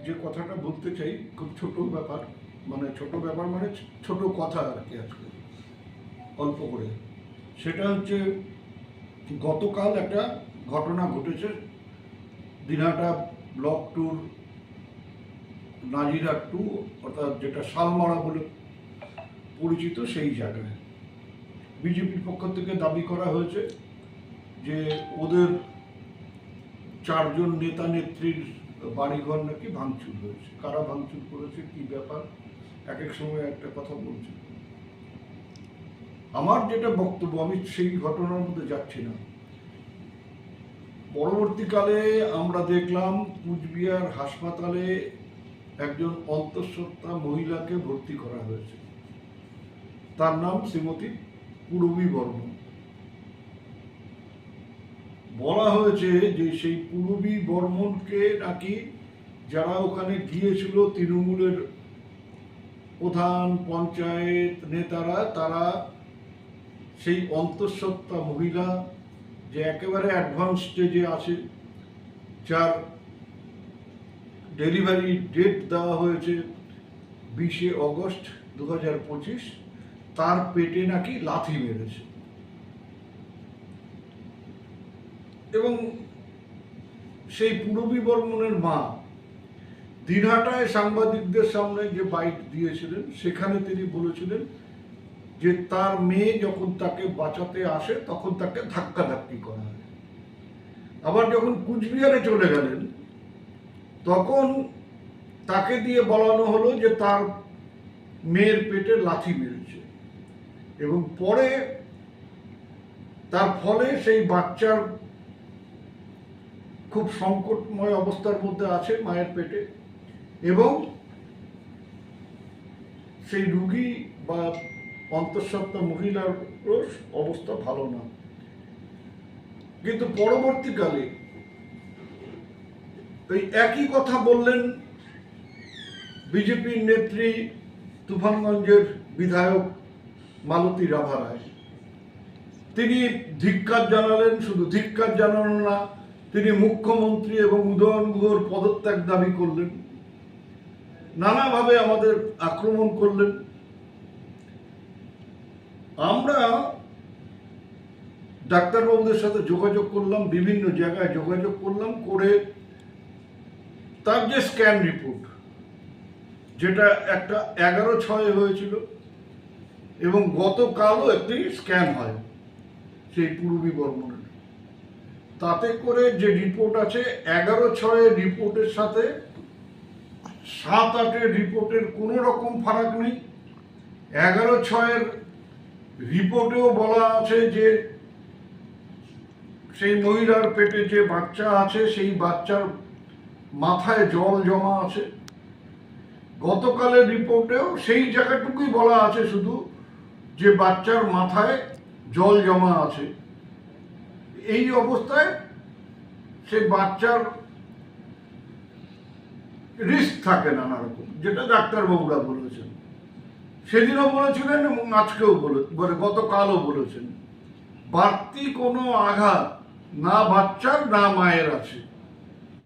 যে কথাটা বলতে চাই খুব ছোট ব্যাপার, মানে ছোট কথা আর কি। আজকে অল্প করে, সেটা হচ্ছে গতকাল একটা ঘটনা ঘটেছে দিনহাটা ব্লক টুর নাজিরা টু, অর্থাৎ যেটা শালমারা বলে পরিচিত সেই জায়গায় বিজেপির পক্ষ থেকে দাবি করা হয়েছে যে ওদের 4 জন নেতা নেত্রীর বাড়িঘর নাকি ভাঙচুর হয়েছে। কারা ভাঙচুর করেছে, কি ব্যাপার, এক এক সময় একটা কথা বলছে। আমার যেটা বক্তব্য, আমি সেই ঘটনার মধ্যে যাচ্ছি না। পরবর্তীকালে আমরা দেখলাম কুচবিহার হাসপাতালে একজন অন্তঃসত্ত্বা মহিলাকে ভর্তি করা হয়েছে। তার নাম শ্রীমতী পূরবী বর্মন। বলা হয়েছে যে সেই পূরবী বর্মনকে নাকি যারা ওখানে গিয়েছিল তৃণমূলের প্রধান, পঞ্চায়েত নেতারা, তারা সেই অন্তঃসত্ত্বা মহিলা যে একেবারে অ্যাডভান্স স্টেজে আছে, যার ডেলিভারি ডেট দেওয়া হয়েছে 20শে অগস্ট 2025, তার পেটে নাকি লাথি মেরেছে। এবং সেই পূরবী বর্মনের মা দিনহাটায় সাংবাদিকদের সামনে যে বাইট দিয়েছিলেন, সেখানে তিনি বলেছিলেন যে তার মেয়ে যখন তাকে বাঁচাতে আসে তখন তাকে ধাক্কাধাক্কি করা হয়। আবার যখন কুচবিহারে চলে গেলেন তখন তাকে দিয়ে বলানো হলো যে তার মেয়ের পেটে লাথি মেরেছে, এবং পরে তার ফলে সেই বাচ্চার খুব সংকটময় অবস্থার মধ্যে আছে মায়ের পেটে, এবং সেই রুগী বা অন্তঃসত্ত্বা মহিলার অবস্থা ভালো না। কিন্তু পরবর্তীকালে ওই একই কথা বললেন বিজেপির নেত্রী, তুফানগঞ্জের বিধায়ক মালতী রাভা রায়। তিনি ধিক্কার জানালেন, শুধু ধিক্কার জানানো না, তিনি মুখ্যমন্ত্রী এবং উদয়ন গুহর পদত্যাগ দাবি করলেন, নানাভাবে আমাদের আক্রমণ করলেন। আমরা ডাক্তারবাবুদের সাথে যোগাযোগ করলাম, বিভিন্ন জায়গায় যোগাযোগ করলাম, করে তার যে স্ক্যান রিপোর্ট, যেটা একটা 11/6 হয়েছিল, এবং গতকালও একটি স্ক্যান হয় সেই পূরবী বর্মনের, তাতে করে যে রিপোর্ট আছে 11/6 রিপোর্টের সাথে 7/8 রিপোর্টের কোনো রকম ফারাক নেই। 11/6 রিপোর্টেও বলা আছে যে সেই মহিলার পেটে যে বাচ্চা আছে সেই বাচ্চার মাথায় জল জমা আছে। গতকালের রিপোর্টেও সেই জায়গাটুকুই বলা আছে শুধু যে বাচ্চার মাথায় জল জমা আছে। এই অবস্থায় সেই বাচ্চার রিস্ক থাকে নানা রকম, যেটা ডাক্তারবাবুরা বলেছেন, সেদিনও বলেছিলেন এবং আজকেও গতকালও বলেছেন। বাড়তি কোনো আঘাত না বাচ্চার না মায়ের আছে।